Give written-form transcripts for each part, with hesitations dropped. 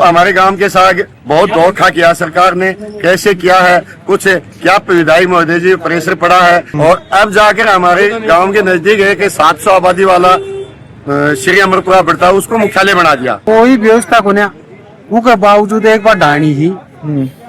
हमारे गांव के साथ बहुत धोखा किया सरकार ने, कैसे किया है, कुछ क्या विधायक महोदय जी प्रेशर पड़ा है। और अब जाकर हमारे गांव के नजदीक है कि 700 आबादी वाला श्री अमरपुरा पड़ता है, उसको मुख्यालय बना दिया। कोई व्यवस्था को नहीं, उसके बावजूद एक बार डाणी ही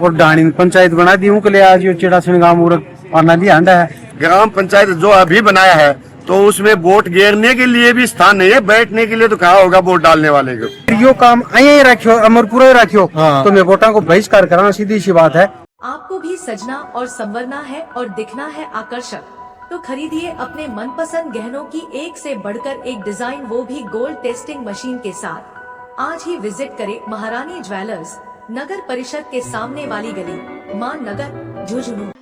और डाणी पंचायत बना दी। उनके लिए आज ये चिड़ासन गाँव पाना दिया है। ग्राम पंचायत जो अभी बनाया है तो उसमें वोट गिरने के लिए भी स्थान नहीं है, बैठने के लिए तो कहाँ होगा वोट डालने वाले को। यो काम यही रखियो, अमरपुरा रखियो तो मैं वोटा को बहिष्कार कराना, सीधी सी बात है। आपको भी सजना और संवरना है और दिखना है आकर्षक, तो खरीदिए अपने मनपसंद गहनों की एक से बढ़कर एक डिजाइन, वो भी गोल्ड टेस्टिंग मशीन के साथ। आज ही विजिट करें महारानी ज्वेलर्स, नगर परिषद के सामने वाली गली, मान नगर, झुंझुनू।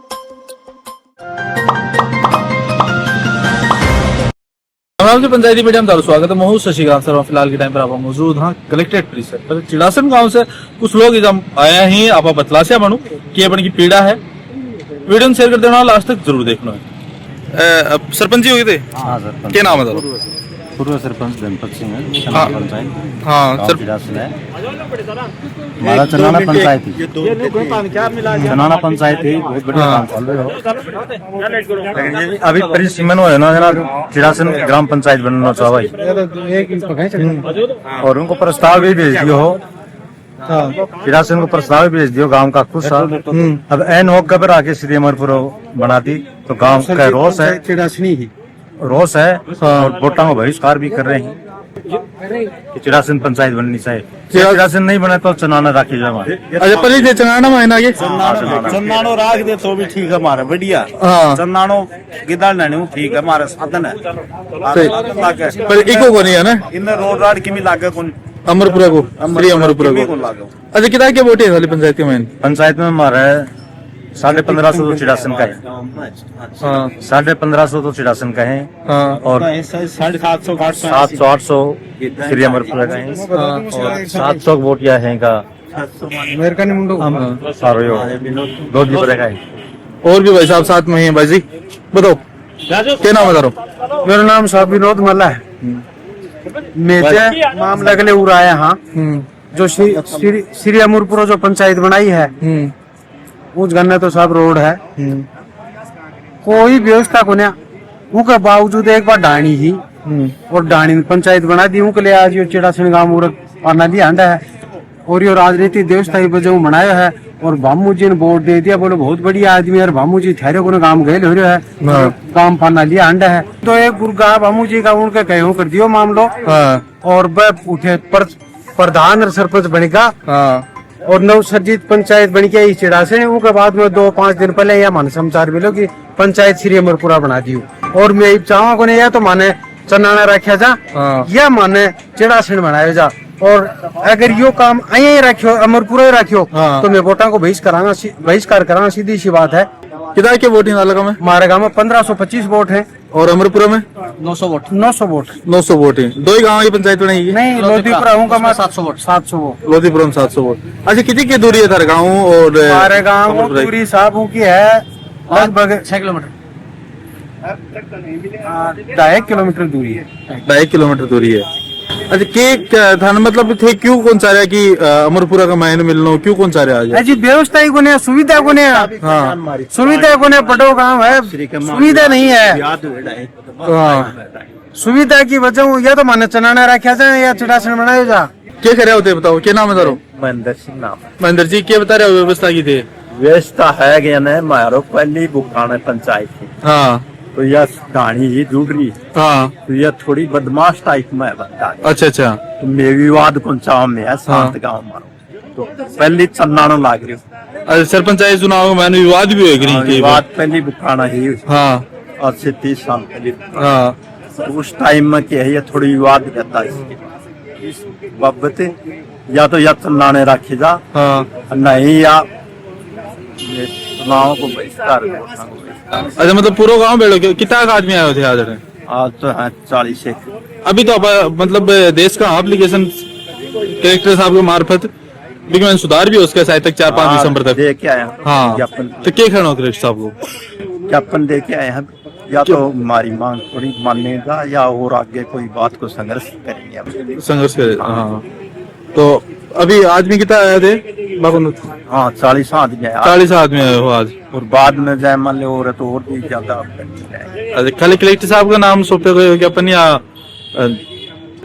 पंचायती मीडिया में स्वागत है। मैं शशिकांत सर, फिलहाल के टाइम पर आप मौजूद हाँ कलेक्ट्रेट परिसर पर चिड़ासन गांव से कुछ लोग इधर आया ही आप बतला से बनू कि अपन की पीड़ा है। वीडियो शेयर कर देना, लास्ट तक जरूर देखना है। सरपंच जी हो गए थे? हाँ सरपंच। क्या नाम है? पूर्व सरपंच धनपत सिंह है। हाँ पंचायत हाँ सर है हमारा चनाना पंचायत ही। चनाना पंचायत ही बहुत बढ़िया काम चल रहा है। अभी परिसीमन हो ना जना चिड़ासन ग्राम पंचायत बनना चाह भाई, और उनको प्रस्ताव भी भेज दियो हो। चिड़ासन को प्रस्ताव भी भेज दियो गांव का खुश अब एन हो कबर आके श्री अमरपुरा बना दी तो गांव का रोष है, चिड़ासनी ही रोष है और वोटा को बहिष्कार भी कर रहे हैं कि चिड़ासन पंचायत बननी चाहिए। चिड़ासन नहीं बने तो चनाना राखी जाए हमारे। अच्छा पहले चनाना महीना के चन्नानो राख दे तो भी ठीक है हमारा बढ़िया। चन्नानो गिदाल नहीं ठीक है हमारा साधन है। पर इको को नहीं है ना, इन रोड राड की भी लागे कौन अमरपुरा को, श्री अमरपुरा को। अच्छा कितना के वोट है वाली पंचायत के में? पंचायत में हमारा 1550 तो चिड़ासन का है। 1550 तो चिड़ासन का है और 700-800 श्री अमरपुरा का है और 700 वोट या है का दो जी का है। और भी भाई साहब साथ में ही है। भाई जी बताओ क्या नाम है तारो? मेरा नाम साहब विनोद मल्ला है। मेरे मामला के लिए उड़ाया हाँ, जो श्री अमरपुरा जो पंचायत बनाई है उस गन्ने तो सब रोड है, कोई व्यवस्था को नहीं, उसके बावजूद एक बार डाणी ही और डाणी पंचायत बना दी। उनके लिए आज ये चिड़ासन गाँव पाना दिया है और ये राजनीतिक व्यवस्था की वजह बनाया है। और भामू जी ने वोट दे दिया, बोलो बहुत बढ़िया आदमी है, भामू जी ठहरे को काम गए हो रहे है, काम पाना लिया अंडा है। तो एक गुरगा भामू जी का उनके कहो कर दियो मामलो और वह उठे प्रधान और सरपंच बनेगा और नवसर्जित पंचायत बन के चिड़ासन। उनके बाद में 2-5 दिन पहले यह माने समाचार मिलो कि पंचायत श्री अमरपुरा बना दी। और मैं चाहूँ को नहीं या तो माने चनाना रखा जा या माने चिड़ासन बनाया जा। और अगर यो काम यही रखियो, अमरपुरा रखियो तो मैं वोटा को बहिष्कार कराना, सीधी सी बात है। कितना के वोट है हमारे गाँव में 1525 वोट है और अमरपुरा में 900 वोट 900 वोट है। दो ही गाँव की पंचायत बनाई नहीं, लोधीपुरा हूँ 700 वोट लोधीपुरा में 700 वोट। अच्छा कितनी की दूरी है तारे गाँव और हमारे गाँव दूरी साहब की है लगभग 6 किलोमीटर, 2.5 किलोमीटर दूरी है। 2.5 किलोमीटर दूरी है। अच्छा के था मतलब थे क्यों कौन सा रहा कि अमरपुरा का मायने मिलना क्यों कौन सा रहा आज? जी व्यवस्था ही को नहीं, सुविधा को नहीं। हाँ सुविधा को नहीं, बड़ो गाँव है, सुविधा नहीं है। सुविधा की वजह या तो माने चनाना रखा जाए या चिड़ासन बनाया जा। क्या करे होते बताओ, क्या नाम है तारो? महेंद्र सिंह नाम। महेंद्र जी क्या बता रहे हो व्यवस्था की थे? व्यवस्था है कि ना मारो पहली बुखाना पंचायत थी। हाँ तो यह कहानी ही जुड़ रही। हाँ तो यह थोड़ी बदमाश टाइप में बनता है। अच्छा तो मैं विवाद कौन चाव में है शांत गाँव मारो तो पहली चन्नानो लाग रही। अच्छा सरपंचायत चुनाव में विवाद भी हो गई। विवाद पहली बुखाना ही हाँ आज से 30 साल पहले। हाँ तो उस टाइम में क्या है ये थोड़ी विवाद रहता है इस बाबत, या तो या चन्नाने रखे जा नहीं या चुनाव को बहिष्कार। अच्छा मतलब पूरा गांव बैठो कितना आदमी आए थे आज? आज तो है 40 एक। अभी तो मतलब देश का एप्लीकेशन कलेक्टर साहब के मार्फत लेकिन सुधार भी हो उसके शायद तक 4-5 दिसंबर तक दे के आया। हाँ तो क्या कहना हो कलेक्टर साहब को? ज्ञापन दे के आए हैं, या तो हमारी मांग थोड़ी मानेगा या और आगे कोई बात को संघर्ष करेंगे। संघर्ष करें हाँ। तो अभी आदमी कितना आए थे बाबू? हाँ 40 आदमी है 40 आदमी आए हो आज। और बाद में जाए मान लो और तो और भी ज्यादा खाली कलेक्टर साहब का नाम सौंपे गए हो क्या अपन, या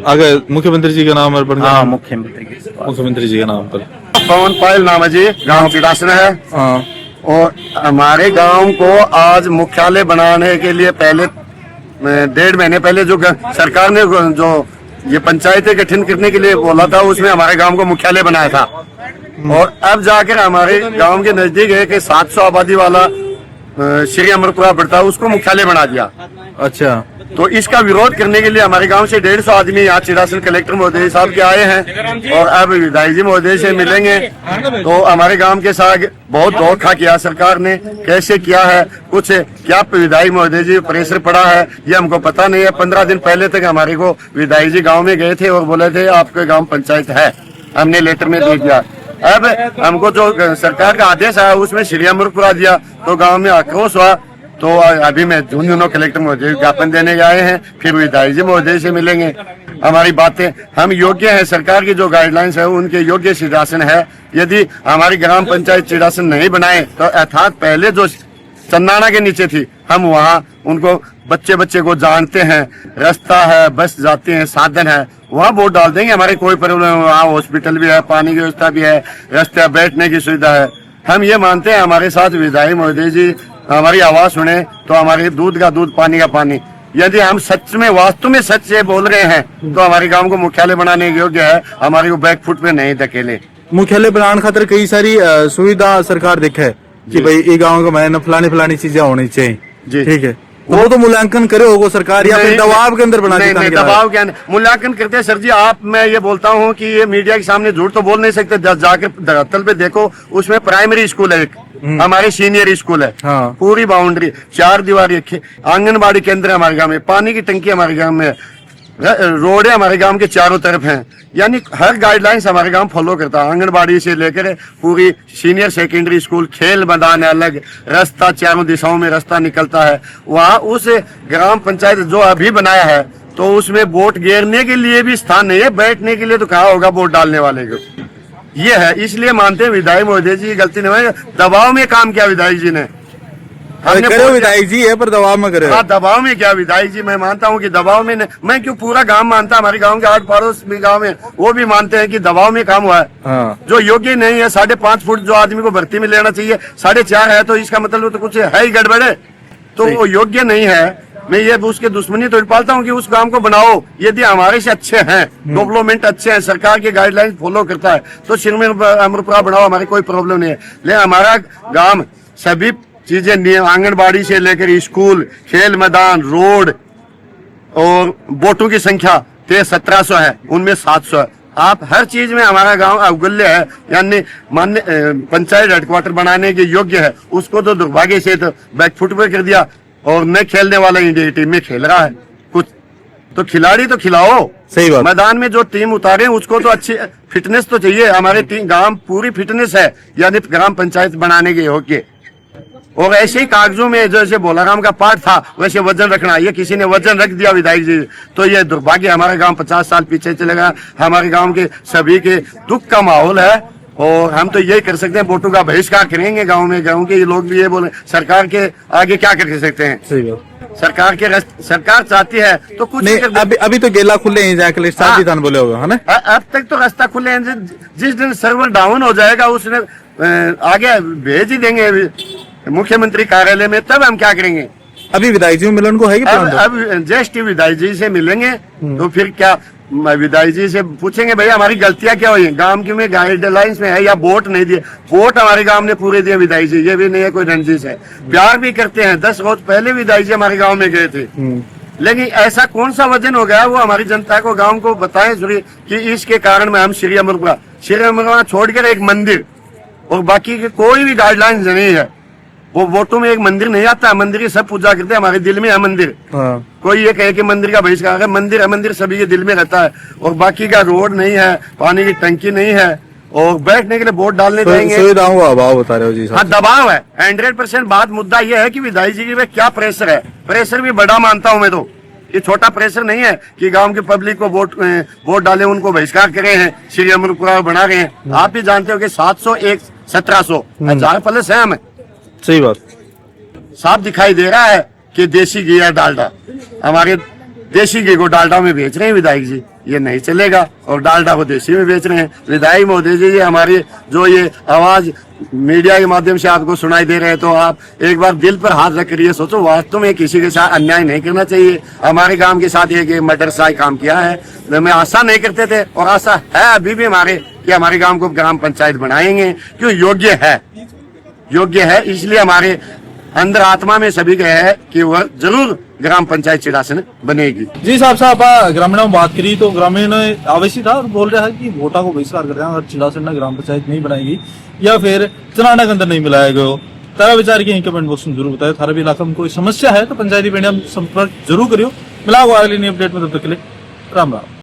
आगे मुख्यमंत्री जी का नाम अर्पण? हाँ मुख्यमंत्री जी का नाम पर। पवन पायल नाम है जी, गाँव चिड़ासन है। हाँ। और हमारे गांव को आज मुख्यालय बनाने के लिए पहले 1.5 महीने पहले जो सरकार ने जो ये पंचायतें गठन करने के लिए बोला था, उसमें हमारे गांव को मुख्यालय बनाया था। और अब जाकर हमारे गांव के नजदीक है कि 700 आबादी वाला श्री अमरपुरा पड़ता है, उसको मुख्यालय बना दिया। अच्छा। तो इसका विरोध करने के लिए हमारे गांव से 150 आदमी यहाँ चिड़ासन कलेक्टर महोदय साहब के आए हैं और अब विधायक जी महोदय से मिलेंगे। तो हमारे गांव के साथ बहुत धोखा किया सरकार ने, कैसे किया है, कुछ क्या विधायक महोदय जी प्रेशर पड़ा है ये हमको पता नहीं है। 15 दिन पहले तक हमारे को विधायक जी गाँव में गए थे और बोले थे आपके गाँव पंचायत है, हमने लेटर में दे दिया। अब हमको जो सरकार का आदेश आया उसमें श्री अमरपुरा दिया तो गाँव में आक्रोश हुआ। तो अभी मैं झुंझुनू कलेक्टर महोदय ज्ञापन देने गए हैं, फिर विधायक जी महोदय से मिलेंगे। हमारी बातें हम योग्य है, सरकार की जो गाइडलाइंस है उनके योग्य चिड़ासन है। यदि हमारी ग्राम पंचायत चिड़ासन नहीं बनाए तो अर्थात पहले जो चन्नाना के नीचे थी, हम वहाँ उनको बच्चे को जानते हैं, रास्ता है, बस जाते हैं, साधन है, वहाँ वोट डाल देंगे, हमारे कोई प्रॉब्लम। वहाँ हॉस्पिटल भी है, पानी की व्यवस्था भी है, रास्ते बैठने की सुविधा है। हम ये मानते हैं हमारे साथ विधायक महोदय जी हमारी आवाज सुने तो हमारे दूध का दूध पानी का पानी। यदि हम सच में वास्तव में सच से बोल रहे हैं तो हमारे गांव को मुख्यालय बनाने के योग्य है, हमारे को बैक फुट में नहीं धकेले। मुख्यालय बनाने खातिर कई सारी सुविधा सरकार देखे है कि भाई ये गाँव का मैंने फलानी चीजें होनी चाहिए जी, ठीक है। वो तो मूल्यांकन करे होगा सरकार या फिर दबाव के अंदर बना नहीं, दबाव के अंदर मूल्यांकन करते हैं सर जी। आप मैं ये बोलता हूँ कि ये मीडिया के सामने झूठ तो बोल नहीं सकते। जाकर धरातल पे देखो, उसमें प्राइमरी स्कूल है, एक हमारे सीनियर स्कूल है। हाँ। पूरी बाउंड्री 4 दीवारी, आंगनबाड़ी केंद्र हमारे गाँव में, पानी की टंकी हमारे गाँव में, रोडें हमारे गांव के चारों तरफ हैं। यानी हर गाइडलाइंस हमारे गांव फॉलो करता है, आंगनबाड़ी से लेकर पूरी सीनियर सेकेंडरी स्कूल, खेल मैदान है अलग, रास्ता चारों दिशाओं में रास्ता निकलता है। वहाँ उस ग्राम पंचायत जो अभी बनाया है तो उसमें वोट गिरने के लिए भी स्थान नहीं है, बैठने के लिए तो कहाँ होगा वोट डालने वाले को। ये है, इसलिए मानते हैं विधायक महोदय जी की गलती नहीं हुई, दबाव में काम किया विधायक जी ने। करे विधायक जी है पर दबाव में करे। हाँ, दबाव में क्या विधायक जी, मैं मानता हूँ कि दबाव में मैं क्यों, पूरा गांव मानता, हमारे गांव के 8 पड़ोस भी गांव में वो भी मानते हैं कि दबाव में काम हुआ है। हाँ। जो योग्य नहीं है, 5.5 फुट जो आदमी को भर्ती में लेना चाहिए 4.5 है, तो इसका मतलब तो कुछ है ही गड़बड़ है, तो वो योग्य नहीं है। मैं ये उसके दुश्मनी तो पालता हूँ कि उस काम को बनाओ। यदि हमारे से अच्छे हैं, डेवलपमेंट अच्छे हैं, सरकार की गाइडलाइन फॉलो करता है तो श्री अमरपुरा बनाओ, हमारी कोई प्रॉब्लम नहीं है। लेकिन हमारा गाँव सभी चीजें, आंगनबाड़ी से लेकर स्कूल, खेल मैदान, रोड और वोटों की संख्या 1700 है, उनमें 700 है। आप हर चीज में हमारा गांव अवगुल्य है, यानी मान्य पंचायत हेडक्वार्टर बनाने के योग्य है, उसको तो दुर्भाग्य से तो बैकफुट पे कर दिया। और न खेलने वाला इंडिया टीम में खेल रहा है, कुछ तो खिलाड़ी तो खिलाओ। सही बात। मैदान में जो टीम उतारे उसको तो अच्छी फिटनेस तो चाहिए। हमारे गांव पूरी फिटनेस है, यानी ग्राम पंचायत बनाने के योग्य। और ऐसे ही कागजों में जैसे बोलाराम का पाठ था वैसे वजन रखना, ये किसी ने वजन रख दिया विधायक जी, तो ये दुर्भाग्य। हमारा गांव 50 साल पीछे चलेगा। हमारे गांव के सभी के दुख का माहौल है और हम तो यही कर सकते हैं, वोटों का बहिष्कार करेंगे गांव में। गांव के ये लोग भी ये बोले, सरकार के आगे क्या कर सकते हैं। सही बात। सरकार चाहती है तो कुछ नहीं। अभी तो गेला खुले हैं, जाकर साथ बोले होगा, है ना? अब तक तो रास्ता खुले हैं, जिस दिन सर्वर डाउन हो जाएगा उसने आगे भेज ही देंगे मुख्यमंत्री कार्यालय में, तब हम क्या करेंगे। अभी विधायक जी मिलन को है अब जस्ट विधायक जी से मिलेंगे तो फिर क्या विधायक जी से पूछेंगे भाई हमारी गलतियां क्या हुई, गांव की में गाइडलाइंस में है या वोट नहीं दिए। वोट हमारे गांव ने पूरे दिए विधायक जी, ये भी नहीं है कोई रंजिश है, प्यार भी करते हैं। 10 रोज पहले विधायक जी हमारे गाँव में गए थे, लेकिन ऐसा कौन सा वजन हो गया वो हमारी जनता को, गाँव को बताएं कि इसके कारण में हम श्री अमरपुरा छोड़कर एक मंदिर और बाकी के कोई भी गाइडलाइंस नहीं है। वो वोटों में एक मंदिर नहीं आता, मंदिर की सब पूजा करते हैं, हमारे दिल में है मंदिर। हाँ। कोई ये कहे कि मंदिर का बहिष्कार है, मंदिर है, मंदिर सभी के दिल में रहता है। और बाकी का रोड नहीं है, पानी की टंकी नहीं है और बैठने के लिए वोट डालने जाएंगे। सुविधाओं का अभाव बता रहे हो जी। हाँ, दबाव है 100%। बात मुद्दा ये है कि विधायक जी की क्या प्रेशर है, प्रेशर भी बड़ा मानता हूँ मैं तो। ये छोटा प्रेशर नहीं है कि गांव की पब्लिक को वोट डाले, उनको बहिष्कार करे हैं, श्री अमरपुरा बना रहे हैं। आप भी जानते हो कि 701 1700 हजार प्लस है हमें। सही बात। साफ दिखाई दे रहा है कि देसी घी या डालडा, हमारे देसी घी को डालडा में बेच रहे हैं विधायक जी, ये नहीं चलेगा। और डालडा को देसी में बेच रहे हैं। विधायक महोदय जी, ये हमारी जो ये आवाज मीडिया के माध्यम से आपको सुनाई दे रहे हैं, तो आप एक बार दिल पर हाथ रख कर ये सोचो, वास्तव में किसी के साथ अन्याय नहीं करना चाहिए। हमारे गांव के साथ एक मर्डर सा काम किया है, हमें आशा नहीं करते थे और आशा है अभी भी हमारे कि हमारे गांव को ग्राम पंचायत बनाएंगे, क्यों योग्य है। इसलिए हमारे अंदर आत्मा में सभी का है कि वह जरूर ग्राम पंचायत चिड़ासन बनेगी। जी साहब आप ग्रामीणों में बात करी तो ग्रामीण आवश्यक था और बोल रहा है कि वोटा को बहिष्कार कर रहे हैं, अगर चिड़ासन ना ग्राम पंचायत नहीं बनाएगी या फिर चनाना के अंदर नहीं मिलाया गया। तारा विचार की कमेंट बॉक्स में जरूर बताए। थारा भी इलाका में कोई समस्या है तो पंचायती मीडिया में संपर्क जरूर करियो। मिला अगली अपडेट में, तब तक के लिए राम राम।